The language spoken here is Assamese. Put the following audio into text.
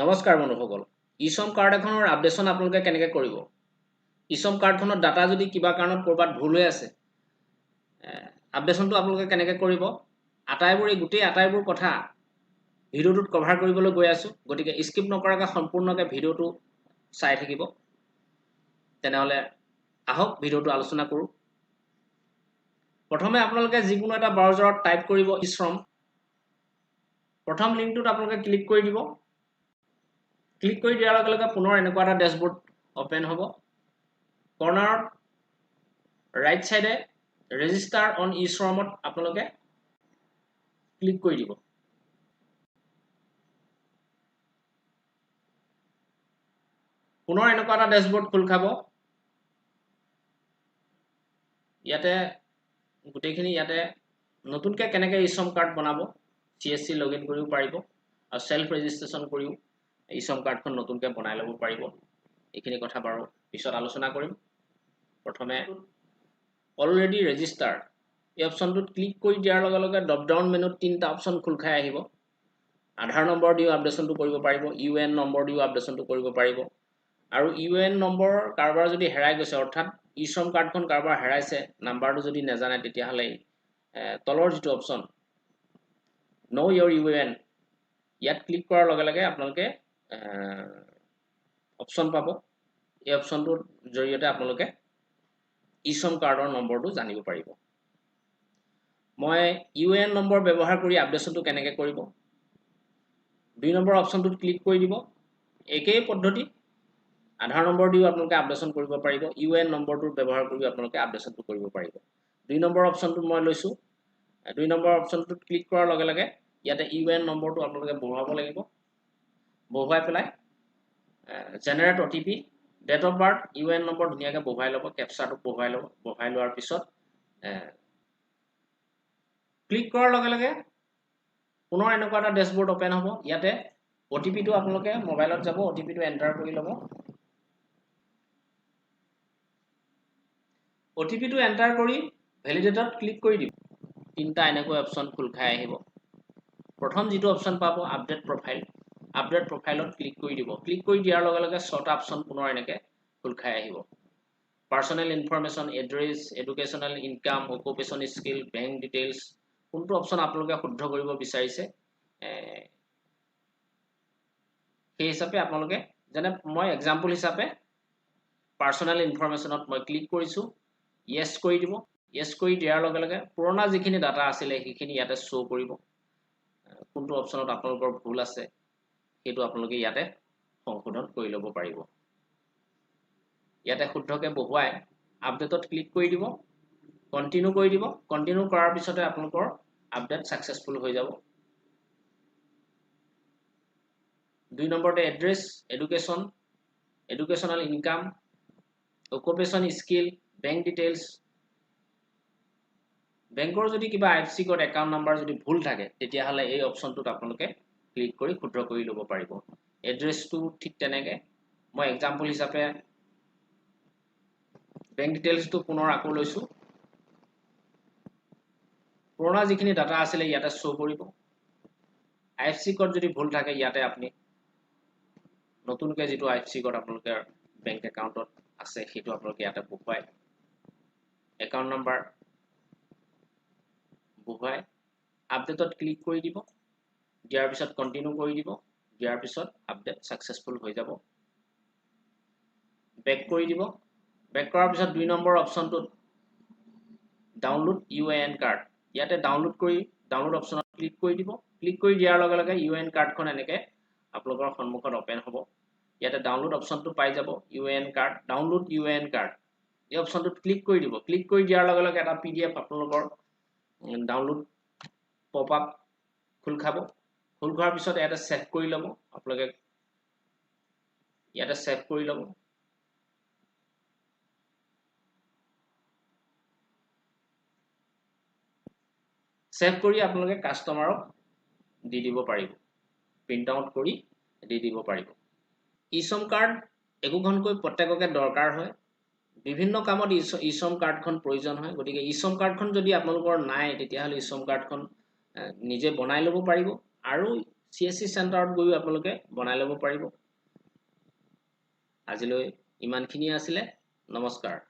নমস্কাৰ বন্ধুসকল ইছম কাৰ্ড এখনৰ আপডেশ্যন আপোনালোকে কেনেকৈ কৰিব ইছম কাৰ্ডখনৰ ডাটা যদি কিবা কাৰণত কৰবাত ভুল হৈ আছে আপডেশ্যনটো আপোনালোকে কেনেকৈ কৰিব গোটেই আটাইবোৰ কথা ভিডিঅ'টোত কভাৰ কৰিবলৈ গৈ আছো গতিকে স্কিপ নকৰাকৈ সম্পূৰ্ণকৈ ভিডিঅ'টো চাই থাকিব তেনেহলে আহক ভিডিঅ'টো আলোচনা কৰো প্ৰথমে আপোনালোকে যিকোনো এটা ব্ৰাউজাৰত টাইপ কৰিব ইছম প্ৰথম লিংকটোত আপোনালোকে ক্লিক কৰি দিব ক্লিক কৰি দিয়াৰ লগে লগে পুনৰ এনেকুৱা এটা ড্যাশবোৰ্ড ওপেন হ'ব কৰ্নাৰত ৰাইট সাইডে ৰেজিষ্টাৰ অন ইছমত আপোনালোকে ক্লিক কৰি দিব পুনৰ এনেকুৱা এটা ড্যাশবোৰ্ড খোল খাব ইয়াতে গোটেইখিনি ইয়াতে নতুনকৈ কেনেকৈ ইছম কাৰ্ড বনাব CSC লগইন কৰিও পাৰিব আৰু সেলফ ৰেজিষ্ট্ৰেচন কৰিও ইছম কাৰ্ডখন নতুনকৈ বনাই ল'ব পাৰিব এইখিনি কথা বাৰু পিছত আলোচনা কৰিম প্ৰথমে অলৰেডি ৰেজিষ্টাৰ এই অপচনটোত ক্লিক কৰি দিয়াৰ লগে লগে ড্ৰপ ডাউন মেনুত তিনিটা অপচন খোল খাই আহিব আধাৰ নম্বৰ দিও আপডেশ্যনটো কৰিব পাৰিব UN নম্বৰ দিও আপডেশ্যনটো কৰিব পাৰিব আৰু UN নম্বৰ কাৰোবাৰ যদি হেৰাই গৈছে অৰ্থাৎ ইছম কাৰ্ডখন কাৰোবাৰ হেৰাইছে নাম্বাৰটো যদি নাজানে তেতিয়াহলে তলৰ যিটো অপচন নো ইয়োৰ UN ইয়াত ক্লিক কৰাৰ লগে লগে আপোনালোকে অপচন পাব এই অপচনটোৰ জৰিয়তে আপোনালোকে ইছম কাৰ্ডৰ নম্বৰটো জানিব পাৰিব মই UN নম্বৰ ব্যৱহাৰ কৰি আপডেশ্যনটো কেনেকৈ কৰিব 2 নম্বৰ অপচনটোত ক্লিক কৰি দিব একেই পদ্ধতি আধাৰ নম্বৰ দিও আপোনালোকে আপডেশ্যন কৰিব পাৰিব UN নম্বৰটো ব্যৱহাৰ কৰি আপোনালোকে আপডেশ্যনটো কৰিব পাৰিব 2 নম্বৰ অপচনটো মই লৈছো 2 নম্বৰ অপচনটোত ক্লিক কৰাৰ লগে লগে ইয়াতে UN নম্বৰটো আপোনালোকে বহুৱাব লাগিব বহুৱাই পেলাই generate OTP date of birth UN number ধুনিয়াকৈ বহুৱাই ল'ব কেপচাটো বহুৱাই লোৱাৰ পিছত ক্লিক কৰাৰ লগে লগে পুনৰ এনেকুৱা এটা ড্যাশবোৰ্ড ওপেন হ'ব ইয়াতে OTP টো আপোনালোকে মোবাইলত যাব OTP টো এন্টাৰ কৰি ল'ব OTP টো এন্টাৰ কৰি ভ্যালিডেটত ক্লিক কৰি দিব তিনটা এনেকৈ অপচন খোল খাই আহিব প্ৰথম যিটো অপচন পাব আপডেট প্ৰফাইলত ক্লিক কৰি দিব ক্লিক কৰি দিয়াৰ লগে লগে ছটা অপচন পুনৰ এনেকৈ খোল খাই আহিব personnel information address educational income occupation skill bank details কোনটো অপচন আপোনালোকে শুদ্ধ কৰিব বিচাৰিছে সেই হিচাপে আপোনালোকে যেনে মই এক্সাম্পল হিচাপে পাৰ্সোনেল ইনফৰমেশনত মই ক্লিক কৰিছো ইয়েস কৰি দিব ইয়েস কৰি দিয়াৰ লগে লগে পুৰণা যিখিনি ডাটা আছিল সেইখিনি ইয়াতে শো কৰিব কোনটো অপচনত আপোনালোকৰ ভুল আছে সেইটো আপোনালোকে ইয়াতে সংশোধন কৰি ল'ব পাৰিব ইয়াতে শুদ্ধকৈ বহুৱাই আপডেটত ক্লিক কৰি দিব কন্টিনিউ কৰি দিব কন্টিনিউ কৰাৰ পিছতে আপোনালোকৰ আপডেট সাকসেসফুল হৈ যাব 2 নম্বৰতে address educational income occupation skill bank details বেংকৰ যদি কিবা IFSC কোড একাউন্ট নাম্বাৰ যদি ভুল থাকে তেতিয়াহলে এই অপচনটোত আপোনালোকে ক্লিক কৰি শুদ্ধ কৰি ল'ব পাৰিব এড্ৰেছটো ঠিক তেনেকৈ মই এক্সাম্পল হিচাপে বেংক ডিটেইলছটো পুনৰ আকৌ লৈছো পুৰণা যিখিনি ডাটা আছিল ইয়াতে শো কৰিব IFSC কোড যদি ভুল থাকে ইয়াতে আপুনি নতুনকৈ যিটো IFSC কোড আপোনালোকৰ বেংক একাউন্টত আছে সেইটো আপোনালোকে ইয়াতে বহুৱাই একাউন্ট নাম্বাৰ বহুৱাই আপডেটত ক্লিক কৰি দিব দিয়াৰ পিছত কন্টিনিউ কৰি দিব দিয়াৰ পিছত আপডেট সাকসেসফুল হৈ যাব বেক কৰি দিব বেক কৰাৰ পিছত 2 নম্বৰ অপচনটোত ডাউনলোড UN কাৰ্ড ইয়াতে ডাউনলোড অপচনত ক্লিক কৰি দিব ক্লিক কৰি দিয়াৰ লগে লগে UN কাৰ্ডখন এনেকৈ আপোনালোকৰ সন্মুখত ওপেন হ'ব ইয়াতে ডাউনলোড অপচনটো পাই যাব UN card download UN card এই অপচনটোত ক্লিক কৰি দিব ক্লিক কৰি দিয়াৰ লগে লগে এটা PDF আপোনালোকৰ ডাউনলোড পপআপ খোল খাব খোল খোৱাৰ পিছত ইয়াতে সেভ কৰি ল'ব আপোনালোকে ইয়াতে সেভ কৰি ল'ব সেভ কৰি আপোনালোকে কাস্টমাৰক দি দিব পাৰিব প্ৰিন্ট আউট কৰি দি দিব পাৰিব ইছম কাৰ্ড একোখনকৈ প্ৰত্যেককে দৰকাৰ হয় বিভিন্ন কামত ইছম কাৰ্ডখন প্ৰয়োজন হয় গতিকে ইছম কাৰ্ডখন যদি আপোনালোকৰ নাই তেতিয়াহলে ইছম কাৰ্ডখন নিজে বনাই ল'ব পাৰিব আৰু CSC চেণ্টাৰত গৈও আপোনালোকে বনাই ল'ব পাৰিব। আজিলৈ ইমানখিনি আছিলে। নমস্কাৰ।